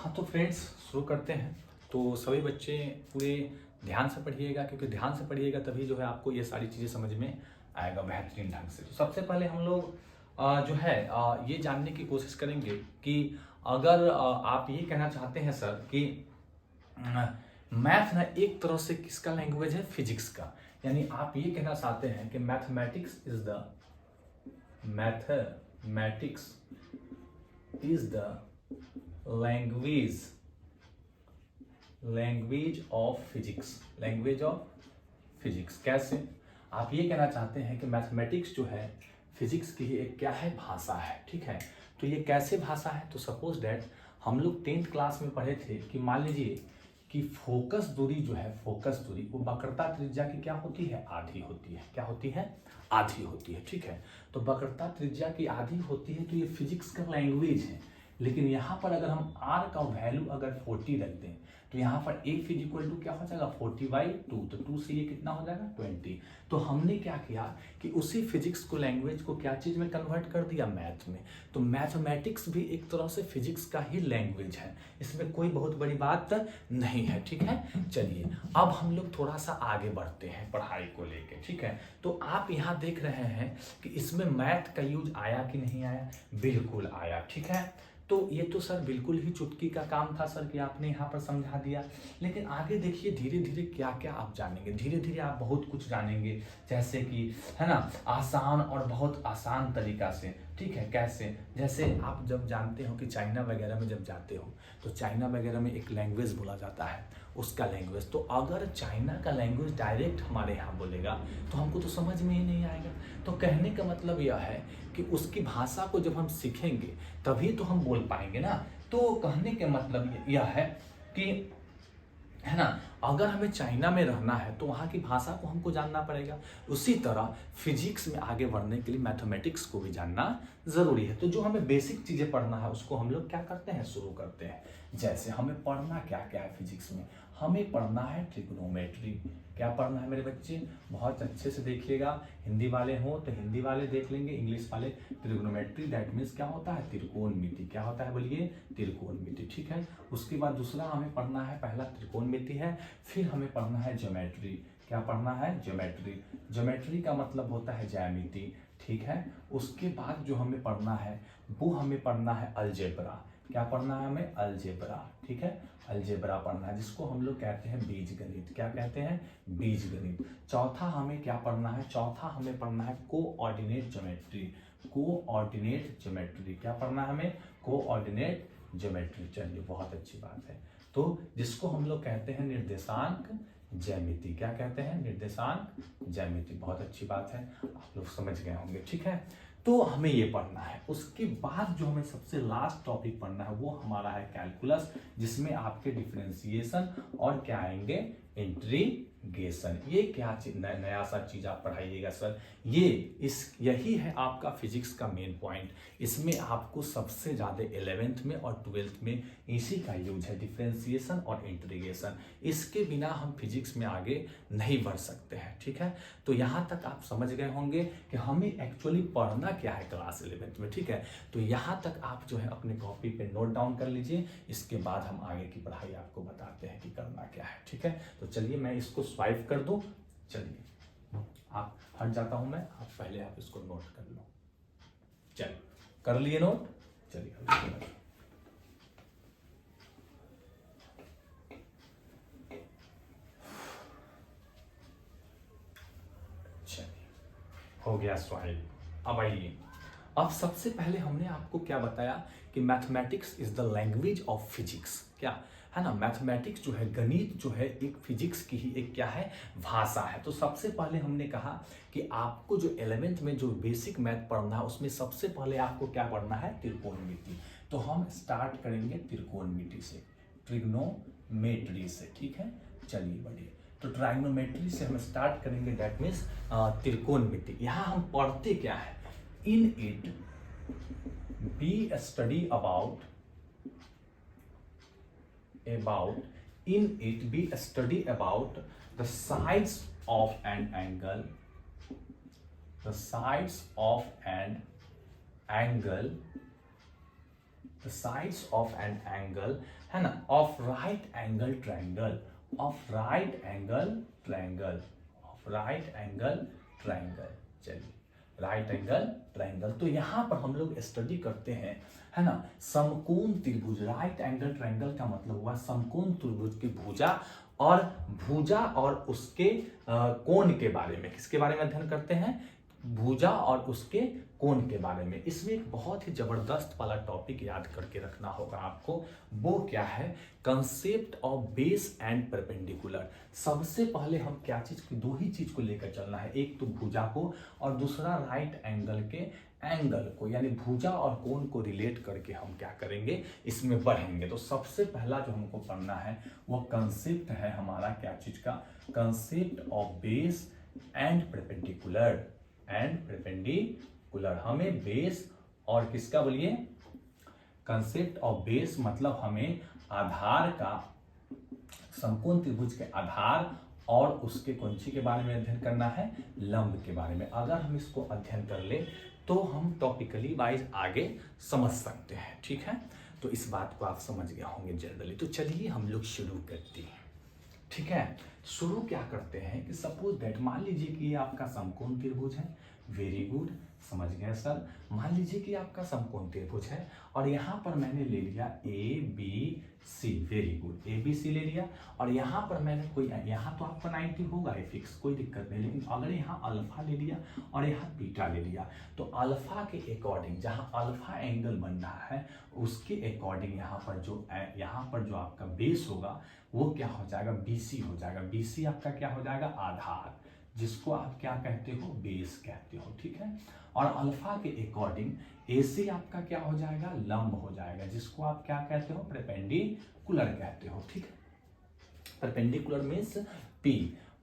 हाँ तो फ्रेंड्स शुरू करते हैं। तो सभी बच्चे पूरे ध्यान से पढ़िएगा, क्योंकि ध्यान से पढ़िएगा तभी जो है आपको ये सारी चीज़ें समझ में आएगा बेहतरीन ढंग से। तो सबसे पहले हम लोग जो है ये जानने की कोशिश करेंगे कि अगर आप ये कहना चाहते हैं सर कि मैथ ना एक तरह से किसका लैंग्वेज है, फिजिक्स का, यानी आप ये कहना चाहते हैं कि mathematics is the language of physics. कैसे? आप ये कहना चाहते हैं कि मैथमेटिक्स जो है फिजिक्स की एक क्या है, भाषा है। ठीक है, तो ये कैसे भाषा है? तो सपोज दैट हम लोग 10th क्लास में पढ़े थे कि मान लीजिए कि फोकस दूरी जो है, फोकस दूरी वो वक्रता त्रिज्या की क्या होती है, आधी होती है। क्या होती है? आधी होती है। ठीक है, तो वक्रता त्रिज्या की आधी होती है, तो ये फिजिक्स का लैंग्वेज है। लेकिन यहाँ पर अगर हम r का वैल्यू अगर 40 रख दें तो यहाँ पर f इक्वल टू क्या हो जाएगा, 40/2, तो 2 से ये कितना हो जाएगा, 20। तो हमने क्या किया कि उसी फिजिक्स को, लैंग्वेज को क्या चीज़ में कन्वर्ट कर दिया, मैथ में। तो मैथमेटिक्स भी एक तरह से फिजिक्स का ही लैंग्वेज है, इसमें कोई बहुत बड़ी बात नहीं है। ठीक है, चलिए अब हम लोग थोड़ा सा आगे बढ़ते हैं पढ़ाई को लेके। ठीक है, तो आप यहाँ देख रहे हैं कि इसमें मैथ का यूज आया कि नहीं आया, बिल्कुल आया। ठीक है, तो ये तो सर बिल्कुल ही चुटकी का काम था सर कि आपने यहाँ पर समझा दिया। लेकिन आगे देखिए धीरे धीरे क्या क्या आप जानेंगे, धीरे धीरे आप बहुत कुछ जानेंगे, जैसे कि है ना, आसान और बहुत आसान तरीका से। ठीक है, कैसे? जैसे आप जब जानते हो कि चाइना वगैरह में जब जाते हो तो चाइना वगैरह में एक लैंग्वेज बोला जाता है, उसका लैंग्वेज। तो अगर चाइना का लैंग्वेज डायरेक्ट हमारे यहाँ बोलेगा तो हमको तो समझ में ही नहीं आएगा। तो कहने का मतलब यह है कि उसकी भाषा को जब हम सीखेंगे तभी तो हम बोल पाएंगे ना। तो कहने का मतलब यह है कि, है ना, अगर हमें चाइना में रहना है तो वहाँ की भाषा को हमको जानना पड़ेगा। उसी तरह फिजिक्स में आगे बढ़ने के लिए मैथमेटिक्स को भी जानना ज़रूरी है। तो जो हमें बेसिक चीज़ें पढ़ना है उसको हम लोग क्या करते हैं, शुरू करते हैं। जैसे हमें पढ़ना क्या क्या है फिजिक्स में, हमें पढ़ना है ट्रिग्नोमेट्री। क्या पढ़ना है मेरे बच्चे, बहुत अच्छे से देखिएगा। हिंदी वाले हों तो हिंदी वाले देख लेंगे, इंग्लिश वाले ट्रिग्नोमेट्री, दैट मीन्स क्या होता है, त्रिकोणमिति। क्या होता है बोलिए, त्रिकोणमिति। ठीक है, उसके बाद दूसरा हमें पढ़ना है, पहला त्रिकोणमिति है, फिर हमें पढ़ना है ज्योमेट्री। क्या पढ़ना है, ज्योमेट्री। ज्योमेट्री का मतलब होता है ज्यामिति। ठीक है, उसके बाद जो हमें पढ़ना है वो हमें पढ़ना है अलजेब्रा। क्या पढ़ना है हमें, अलजेब्रा। ठीक है, अलजेब्रा पढ़ना है, जिसको हम लोग कहते हैं बीजगणित। क्या कहते हैं, बीजगणित। चौथा हमें क्या पढ़ना है, चौथा हमें पढ़ना है कोऑर्डिनेट ज्योमेट्री। कोऑर्डिनेट ज्योमेट्री क्या पढ़ना है हमें, कोऑर्डिनेट ज्योमेट्री। चलिए बहुत अच्छी बात है। तो जिसको हम लोग कहते हैं निर्देशांक ज्यामिति। क्या कहते हैं, निर्देशांक ज्यामिति। बहुत अच्छी बात है, आप लोग समझ गए होंगे। ठीक है, तो हमें ये पढ़ना है। उसके बाद जो हमें सबसे लास्ट टॉपिक पढ़ना है वो हमारा है कैलकुलस, जिसमें आपके डिफरेंशिएशन और क्या आएंगे, इंटीग्रेशन। ये क्या चीज, नया सा चीज आप पढ़ाइएगा सर। यही है आपका फिजिक्स का मेन पॉइंट। इसमें आपको सबसे ज्यादा 11th में और 12th में इसी का यूज है, डिफरेंशिएशन और इंटीग्रेशन। इसके बिना हम फिजिक्स में आगे नहीं बढ़ सकते हैं। ठीक है, तो यहाँ तक आप समझ गए होंगे कि हमें एक्चुअली पढ़ना क्या है क्लास 11th में। ठीक है, तो यहाँ तक आप जो है अपने कॉपी पे नोट डाउन कर लीजिए। इसके बाद हम आगे की पढ़ाई आपको बताते हैं कि करना क्या है। ठीक है, तो चलिए मैं इसको स्वाइप कर दूं। चलिए आप हट जाता हूं मैं, आप पहले आप इसको नोट कर लो। चलिए कर लिए नोट, चलिए हो गया स्वाइप। अब आइए, अब सबसे पहले हमने आपको क्या बताया कि mathematics is the language of physics. क्या है ना, मैथमेटिक्स जो है, गणित जो है, एक फिजिक्स की ही एक क्या है, भाषा है। तो सबसे पहले हमने कहा कि आपको जो 11th में जो बेसिक मैथ पढ़ना है उसमें सबसे पहले आपको क्या पढ़ना है, त्रिकोणमिति। तो हम स्टार्ट करेंगे त्रिकोणमिति से, ट्रिग्नोमेट्री से। ठीक है, चलिए बढ़िए। तो ट्राइग्नोमेट्री से हम स्टार्ट करेंगे, दैट मीन्स त्रिकोणमिति। यहाँ हम पढ़ते क्या है, in it be study about the sides of an angle, the sides of an angle the sides of an angle, है ना, of right angle triangle, of right angle triangle, of right angle triangle. चलिए, right angle triangle, तो यहाँ पर हम लोग study करते हैं, है ना, समकोण त्रिभुज। राइट एंगल ट्रायंगल का मतलब हुआ समकोण त्रिभुज की भुजा और उसके कोण के बारे में। किसके बारे में अध्ययन करते हैं? भुजा और उसके कोण के बारे में। इसमें एक बहुत ही जबरदस्त वाला टॉपिक याद करके रखना होगा आपको। वो क्या है? Concept of base and perpendicular. सबसे पहले हम क्या चीज की, दो ही चीज को लेकर चलना है, एक तो भुजा को और दूसरा राइट एंगल के एंगल को, यानी भुजा और कोण को रिलेट करके हम क्या करेंगे, इसमें बढ़ेंगे। तो सबसे पहला जो हमको पढ़ना है वो कंसेप्ट है हमारा क्या चीज का? Concept of base and perpendicular. हमें बेस और किसका बोलिए? कंसेप्ट ऑफ बेस मतलब हमें आधार का, समकोण त्रिभुज के आधार और उसके कुंची के बारे में अध्ययन करना है, लंब के बारे में। अगर हम इसको अध्ययन कर ले तो हम टॉपिकली वाइज आगे समझ सकते हैं, ठीक है। तो इस बात को आप समझ गए होंगे जनरली। तो चलिए हम लोग शुरू करते हैं, ठीक है। शुरू क्या करते हैं कि सपोज दैट, मान लीजिए कि ये आपका समकोण त्रिभुज है। वेरी गुड, समझ गए सर। मान लीजिए कि आपका समकोण त्रिभुज है और यहाँ पर मैंने ले लिया A B C. Very good, A B C ले लिया और यहाँ पर मैंने कोई, यहाँ तो आपका 90 होगा ही फिक्स, कोई दिक्कत नहीं। लेकिन अगर यहाँ अल्फा ले लिया और यहाँ बीटा ले लिया तो अल्फा के अकॉर्डिंग, जहाँ अल्फा एंगल बन रहा है उसके अकॉर्डिंग यहाँ पर जो आपका बेस होगा वो क्या हो जाएगा? BC हो जाएगा। BC आपका क्या हो जाएगा? आधार, जिसको आप क्या कहते हो? बेस कहते हो, ठीक है। और अल्फा के अकॉर्डिंग AC आपका क्या हो जाएगा? लंब हो जाएगा, जिसको आप क्या कहते हो? परपेंडिकुलर कहते हो, ठीक है। Perpendicular means P।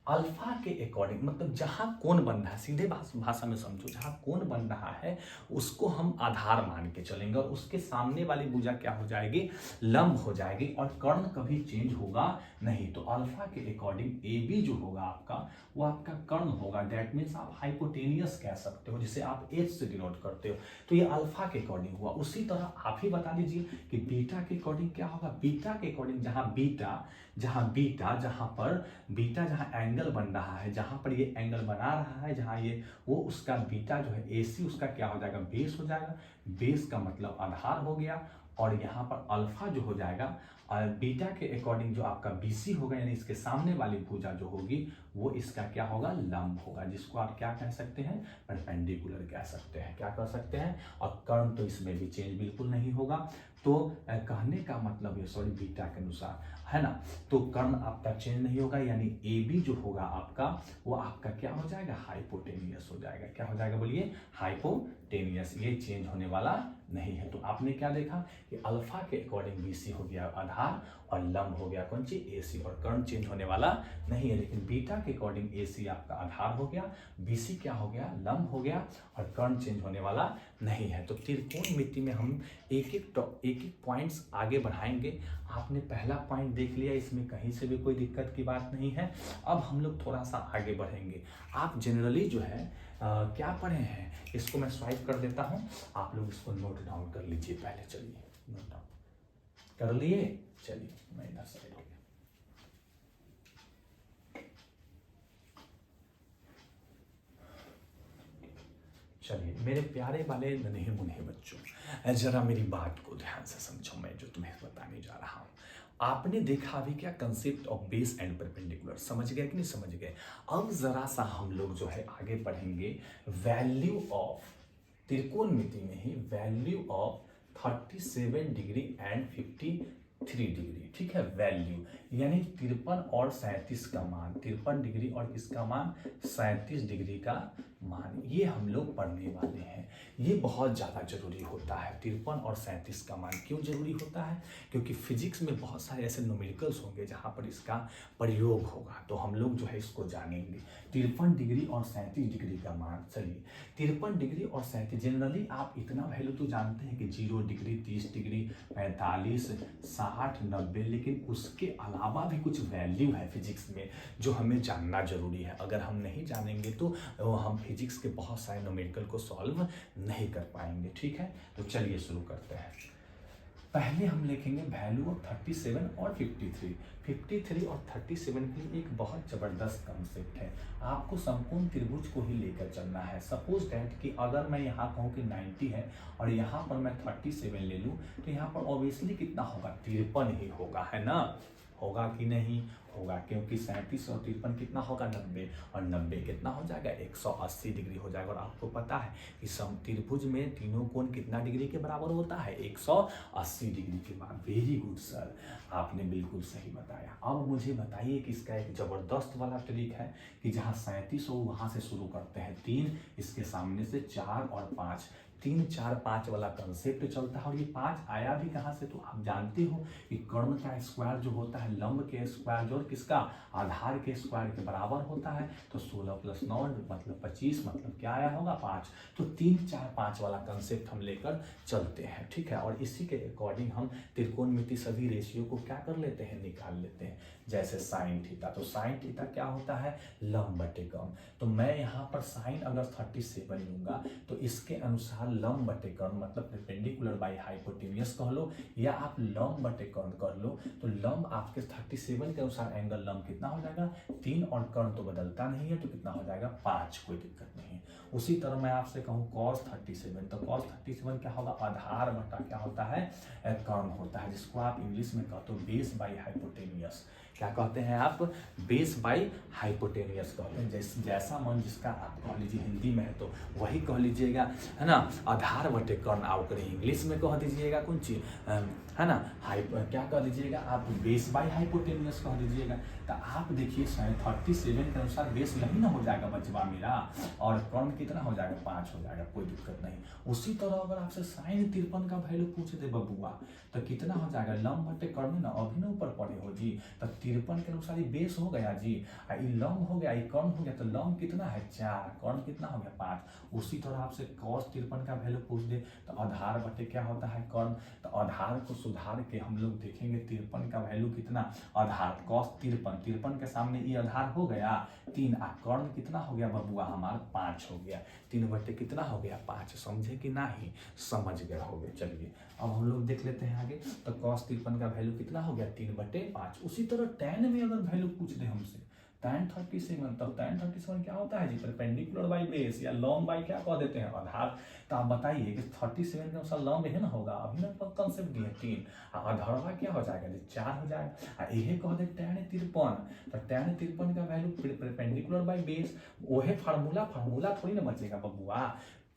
अल्फा के अकॉर्डिंग मतलब जहां कोण बन रहा है, सीधे भाषा में समझो, जहां कोण बन रहा है उसको हम आधार मान के चलेंगे और उसके सामने वाली भुजा क्या हो जाएगी? लंब हो जाएगी और कर्ण कभी चेंज होगा नहीं। तो अल्फा के अकॉर्डिंग AB जो होगा आपका, वो आपका कर्ण होगा। दैट मीन्स आप हाइपोटेनियस कह सकते हो, जिसे आप H से डिनोट करते हो। तो ये अल्फा के अकॉर्डिंग हुआ। उसी तरह आप ही बता दीजिए कि बीटा के अकॉर्डिंग क्या होगा? बीटा के अकॉर्डिंग जहां बीटा जहां एंगल बन रहा है, जहां पर ये एंगल बना रहा है, जहां ये वो उसका बीटा जो है AC उसका क्या हो जाएगा? बेस हो जाएगा। बेस का मतलब आधार हो गया। और यहाँ पर अल्फा जो हो जाएगा बीटा के अकॉर्डिंग जो आपका BC होगा, यानी इसके सामने वाली भुजा जो होगी वो इसका क्या होगा? लंब होगा, जिसको आप क्या कह सकते हैं? परपेंडिकुलर कह सकते हैं। क्या कह सकते हैं? और कर्ण तो इसमें भी चेंज बिल्कुल नहीं होगा। तो कहने का मतलब ये, सॉरी, बीटा के अनुसार, है ना, तो कर्ण आपका चेंज नहीं होगा, यानी AB जो होगा आपका वो आपका क्या हो जाएगा? हाइपोटेनियस हो जाएगा। क्या हो जाएगा बोलिए? हाइपोटेनियस। ये चेंज होने वाला नहीं है। तो आपने क्या देखा कि अल्फा के अकॉर्डिंग BC हो गया आधार और लंब हो गया कौन सी? AC। और कर्ण चेंज होने वाला नहीं है। लेकिन बीटा के अकॉर्डिंग AC आपका आधार हो गया, BC क्या हो गया? लंब हो गया और कर्ण चेंज होने वाला नहीं है। तो त्रिकोणमिति में हम एक एक पॉइंट्स आगे बढ़ाएंगे। आपने पहला पॉइंट देख लिया, इसमें कहीं से भी कोई दिक्कत की बात नहीं है। अब हम लोग थोड़ा सा आगे बढ़ेंगे। आप जनरली जो है क्या पढ़े हैं, इसको मैं स्वाइप कर देता हूं, आप लोग इसको नोट डाउन कर लीजिए पहले। चलिए, नोट डाउन कर लिए। चलिए, मैं इधर साइड हो गया। चलिए मेरे प्यारे वाले नन्हे मुन्हे बच्चों, जरा मेरी बात को ध्यान से समझो, मैं जो तुम्हें बताने जा रहा हूँ। आपने देखा अभी क्या? Concept of base and perpendicular. समझ गए कि नहीं समझ गए? अब जरा सा हम लोग जो है आगे पढ़ेंगे वैल्यू ऑफ, त्रिकोणमिति में ही value of 37 degree and 53 degree, ठीक है। वैल्यू यानी 53 और 37 का मान, 53 डिग्री और किसका मान? 37 डिग्री का मान, ये हम लोग पढ़ने वाले हैं। ये बहुत ज़्यादा जरूरी होता है। 53 और 37 का मान क्यों जरूरी होता है? क्योंकि फिजिक्स में बहुत सारे ऐसे न्यूमेरिकल्स होंगे जहाँ पर इसका प्रयोग होगा, तो हम लोग जो है इसको जानेंगे। 53 डिग्री और 37 डिग्री का मान। चलिए, 53 डिग्री और 37, जनरली आप इतना वैल्यू तो जानते हैं कि 0 डिग्री, 30 डिग्री, 45, 60, 90, लेकिन उसके अलावा भी कुछ वैल्यू है फिजिक्स में जो हमें जानना जरूरी है। अगर हम नहीं जानेंगे तो हम फिजिक्स के बहुत सारे न्यूमेरिकल को सॉल्व नहीं कर पाएंगे, ठीक है। तो चलिए शुरू करते हैं। पहले हम लिखेंगे वैल्यू ऑफ 37 और 53। 53 और 37 के लिए एक बहुत जबरदस्त कंसेप्ट है। आपको समकोण त्रिभुज को ही लेकर चलना है। सपोज दैट कि अगर मैं यहाँ कहूँ कि 90 है और यहाँ पर मैं 37 ले लूँ, तो यहाँ पर ऑब्वियसली कितना होगा, 53 ही होगा, है ना। होगा कि नहीं होगा, क्योंकि 37 और 53 कितना होगा, 90, और 90 कितना हो जाएगा, 180 डिग्री हो जाएगा। और आपको पता है कि समत्रिभुज में तीनों कोण कितना डिग्री के बराबर होता है, 180 डिग्री के बाद। वेरी गुड सर, आपने बिल्कुल सही बताया। अब मुझे बताइए कि इसका एक जबरदस्त वाला ट्रिक है कि जहाँ 37 हो वहाँ से शुरू करते हैं 3, इसके सामने से 4 और 5, 3 4 5 वाला कंसेप्ट चलता है। और ये 5 आया भी कहाँ से, तो आप जानते हो कि कर्ण का स्क्वायर जो होता है लंब के स्क्वायर जो किसका, आधार के स्क्वायर के बराबर होता है। तो 16 + 9 मतलब 25, मतलब क्या आया होगा, 5। तो 3 4 5 वाला कंसेप्ट हम लेकर चलते हैं, ठीक है। और इसी के अकॉर्डिंग हम त्रिकोणमिति सभी रेशियो को क्या कर लेते हैं, निकाल लेते हैं। जैसे साइन थीटा, तो साइन थीटा क्या होता है, लंब बटे कर्ण। तो मैं यहाँ पर साइन अगर 37 लूंगा तो इसके अनुसार लंब बटे कर्ण मतलब परपेंडिकुलर बाई हाइपोटेन्यूज कह लो, या आप लंब बटे कर्ण कर लो। तो लंब आपके 37 के अनुसार एंगल लंब कितना हो जाएगा, 3, और कर्ण तो बदलता नहीं है तो कितना हो जाएगा, 5, कोई दिक्कत नहीं है। उसी तरह मैं आपसे कहूँ cos 37, तो cos 37 क्या होगा, आधार बटा क्या होता है, कर्ण होता है, जिसको आप इंग्लिश में कहते हो बेस बाई हाइपोटेन्यूज। क्या कहते हैं आप, बेस बाई हाइपोटेनियस कहते हैं। जैसा मन जिसका आप कह लीजिए, हिंदी में है तो वही कह लीजिएगा, है ना। आधार बटे कर्ण आप करें, इंग्लिश में कह दीजिएगा कौन चीज, है ना, क्या कह दीजिएगा आप, बेस बाई हाइपोटेनियस कह दीजिएगा। तो आप देखिए 37 के अनुसार बेस यही ना हो जाएगा बचवा मेरा, और कर्ण कितना हो जाएगा, 5 हो जाएगा, कोई दिक्कत नहीं। उसी तरह अगर आपसे साइन 53 का वैल्यू पूछ दे बबुआ, तो कितना हो जाएगा, लंब बटे कर्ण ना, अभी ना ऊपर पड़े हो जी, तो 53 के अनुसार ये बेस हो गया जी, ये लंब हो गया, ये कर्ण हो गया, तो लंब कितना है, 4, कर्ण कितना हो गया, 5। उसी तरह आपसे cos 53 का वैल्यू पूछ दे तो आधार बटे क्या होता है, कर्ण। तो आधार को सुधार के हम लोग देखेंगे 53 का वैल्यू कितना, आधार cos 53 के सामने ये आधार हो गया 3, कर्ण कितना हो गया बबुआ हमारा, 5 हो गया। 3 बटे कितना हो गया, 5। समझे कि नहीं, समझ गए होगे। चलिए अब हम लोग देख लेते हैं आगे। तो cos 53 का वैल्यू कितना हो गया, 3/5। उसी तरह tan में अगर वैल्यू पूछ दे हमसे, tan 37, तब tan 37 क्या होता है जी, परपेंडिकुलर बाई बेस, या लॉन्ग बाई क्या कह देते हैं, आधार। तो आप बताइए कि 37 के अनुसार लॉन्ग है ना होगा, अभी ना कंसेप्ट दिया 3, आधारवा क्या हो जाएगा जी, 4 हो जाएगा। यही कह दे tan 53, तो tan 53 का वैल्यू परपेंडिकुलर बाई बेस, वही फार्मूला थोड़ी ना बचेगा बबुआ।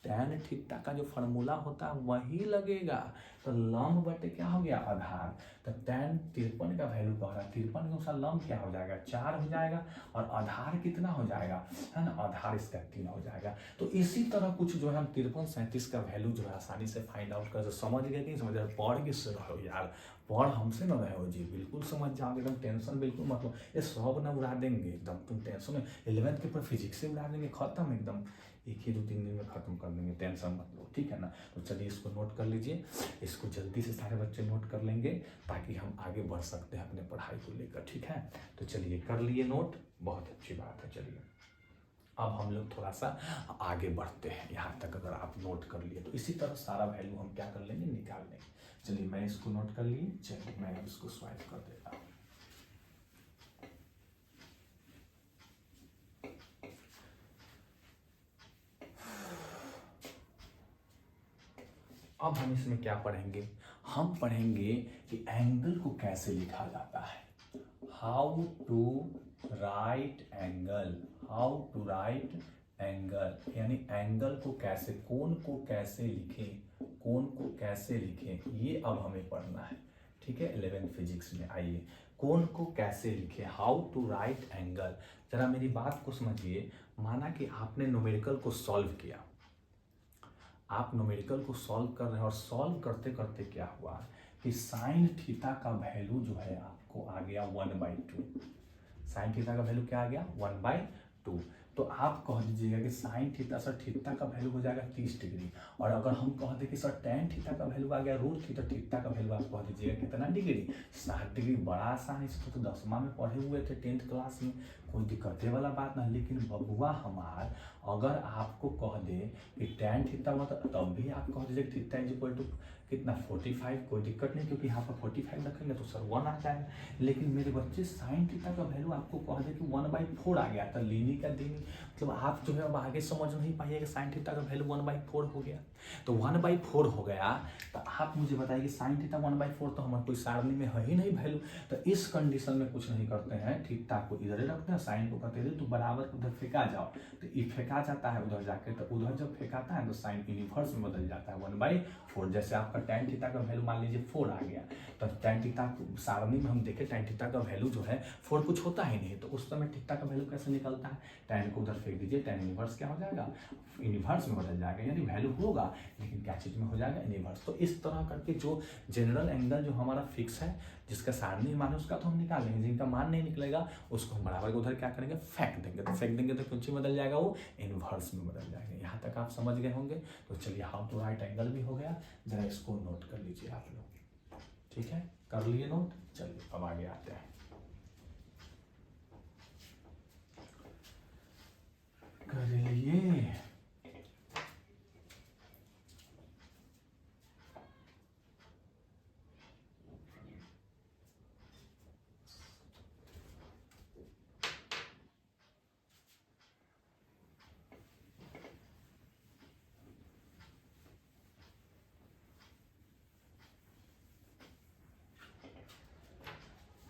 tan थीटा का जो फार्मूला होता है वही लगेगा। तो लंब बटे क्या हो गया, आधार। तो tan 53 का वैल्यू कह रहा है, 53 के अनुसार लंब क्या हो जाएगा, 4 हो जाएगा, और आधार कितना हो जाएगा, है ना, आधार इसका 3 हो जाएगा। तो इसी तरह कुछ जो है हम 53 37 का वैल्यू जो है आसानी से फाइंड आउट कर समझ गए कि नहीं समझ रहे, पढ़ के रहो यार, पढ़ हमसे न रहे हो जी, बिल्कुल समझ जाओगे, एकदम टेंशन बिल्कुल मतलब ये सब ना उड़ा देंगे एकदम, तुम टेंशन में 11th के पर फिजिक्स से उड़ा देंगे, खत्म एकदम, एक ही 2-3 दिन में खत्म कर देंगे, टेंशन मत लो, ठीक है ना। तो चलिए इसको नोट कर लीजिए, इसको जल्दी से सारे बच्चे नोट कर लेंगे ताकि हम आगे बढ़ सकते हैं अपने पढ़ाई को लेकर, ठीक है। तो चलिए कर लिए नोट, बहुत अच्छी बात है। चलिए अब हम लोग थोड़ा सा आगे बढ़ते हैं, यहाँ तक अगर आप नोट कर लिए तो इसी तरह सारा वैल्यू हम क्या कर लेंगे, निकाल लेंगे। चलिए मैं इसको नोट कर लिए, चलिए मैं इसको स्वाइप कर देता हूँ। अब हम इसमें क्या पढ़ेंगे, हम पढ़ेंगे कि एंगल को कैसे लिखा जाता है, how to write angle, how to write angle, यानी एंगल को कैसे, कोण को कैसे लिखें, कोण को कैसे लिखें, ये अब हमें पढ़ना है, ठीक है। 11th फिजिक्स में आइए, कोण को कैसे लिखें, हाउ टू राइट एंगल। जरा मेरी बात को समझिए, माना कि आपने न्यूमेरिकल को सॉल्व किया, आप न्यूमेरिकल को सॉल्व कर रहे हैं, और सॉल्व करते करते क्या हुआ कि साइन थीटा का वैल्यू जो है आपको आ गया 1/2। साइन थीटा का वैल्यू क्या आ गया, 1/2। तो आप कह दीजिएगा कि साइन थीटा, सर थीटा का वैल्यू हो जाएगा 30 डिग्री, और अगर हम कह दें कि सर tan थीटा का वैल्यू आ गया √थीटा, थीटा का वैल्यू आप कह दीजिएगा कितना डिग्री, 60 डिग्री। बड़ा आसान, इसको तो 10वां में पढ़े हुए थे 10th क्लास में, कोई दिक्कते वाला बात ना। लेकिन बबुआ हमार अगर आपको कह दे कि tan थीटा मतलब तब भी आप कह दीजिए थीटा इज इक्वल टू कितना 45, कोई दिक्कत नहीं, क्योंकि यहाँ पर 45 रखेंगे तो सर 1 आ जाएगा। लेकिन मेरे बच्चे साइन थीटा का वैल्यू आपको कह दे कि 1/4 आ गया, तो लीनी का दीनी मतलब आप जो है अब आगे समझ नहीं पाइएगा। साइन थीटा का वैल्यू 1/4 हो गया, तो 1/4 हो गया तो आप मुझे बताइए कि साइन थीटा 1/4 तो हमारे कोई सारणी में है ही नहीं वैल्यू। तो इस कंडीशन में कुछ नहीं करते हैं, थीटा को इधर ही रखते हैं, साइन को कहते हैं तो बराबर उधर फेंका जाओ, तो ये फेंका जाता है उधर जाके, तो उधर जब फेंकाता है तो साइन इनवर्स में बदल जाता है 1/4। जैसे आपका tan थीटा का वैल्यू मान लीजिए 4 आ गया, तो tan थीटा सारणी में हम देखें tan थीटा का वैल्यू जो है 4 कुछ होता ही नहीं, तो उस समय थीटा का वैल्यू कैसे निकलता है, tan को उधर फेंक दीजिए, tan इनवर्स क्या हो जाएगा, इनवर्स में बदल जाएगा, यानी वैल्यू होगा लेकिन क्या चीज में हो जाएगा, इनवर्स। तो इस तरह करके जो जनरल एंगल जो हमारा फिक्स है, जिसका सारणी मान है उसका तो हम निकाल लेंगे, जिनका मान नहीं निकलेगा उसको हम बराबर उधर क्या करेंगे, फेंक देंगे, तो फेंक देंगे तो कुछ बदल जाएगा, वो इनवर्स में बदल जाएगा। यहाँ तक आप समझ गए होंगे। तो चलिए हाउ टू राइट एंगल भी हो गया, जरा इसको नोट कर लीजिए आप लोग, ठीक है, कर लिए नोट। चलिए अब आगे आते हैं, कर लिए।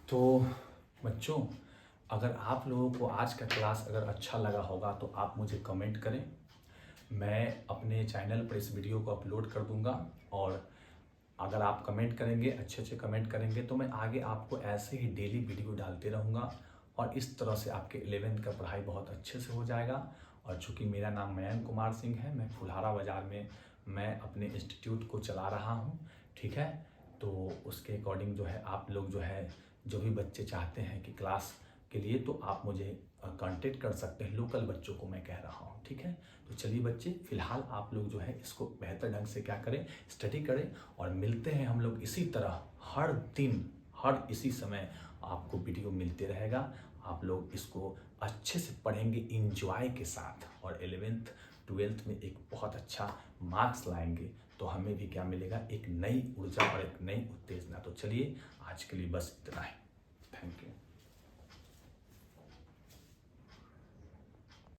तो बच्चों, अगर आप लोगों को आज का क्लास अगर अच्छा लगा होगा तो आप मुझे कमेंट करें, मैं अपने चैनल पर इस वीडियो को अपलोड कर दूंगा। और अगर आप कमेंट करेंगे, अच्छे अच्छे कमेंट करेंगे, तो मैं आगे आपको ऐसे ही डेली वीडियो डालते रहूँगा, और इस तरह से आपके 11th का पढ़ाई बहुत अच्छे से हो जाएगा। और चूँकि मेरा नाम मयंक कुमार सिंह है, मैं फुलहारा बाज़ार में मैं अपने इंस्टीट्यूट को चला रहा हूँ, ठीक है। तो उसके अकॉर्डिंग जो है आप लोग जो है, जो भी बच्चे चाहते हैं कि क्लास के लिए, तो आप मुझे कांटेक्ट कर सकते हैं, लोकल बच्चों को मैं कह रहा हूँ, ठीक है। तो चलिए बच्चे, फिलहाल आप लोग जो है इसको बेहतर ढंग से क्या करें, स्टडी करें, और मिलते हैं हम लोग इसी तरह हर दिन, हर इसी समय आपको वीडियो मिलते रहेगा। आप लोग इसको अच्छे से पढ़ेंगे इंजॉय के साथ, और 11th 12th में एक बहुत अच्छा मार्क्स लाएंगे, तो हमें भी क्या मिलेगा, एक नई ऊर्जा और एक नई उत्तेजना। तो चलिए आज के लिए बस इतना ही, थैंक यू।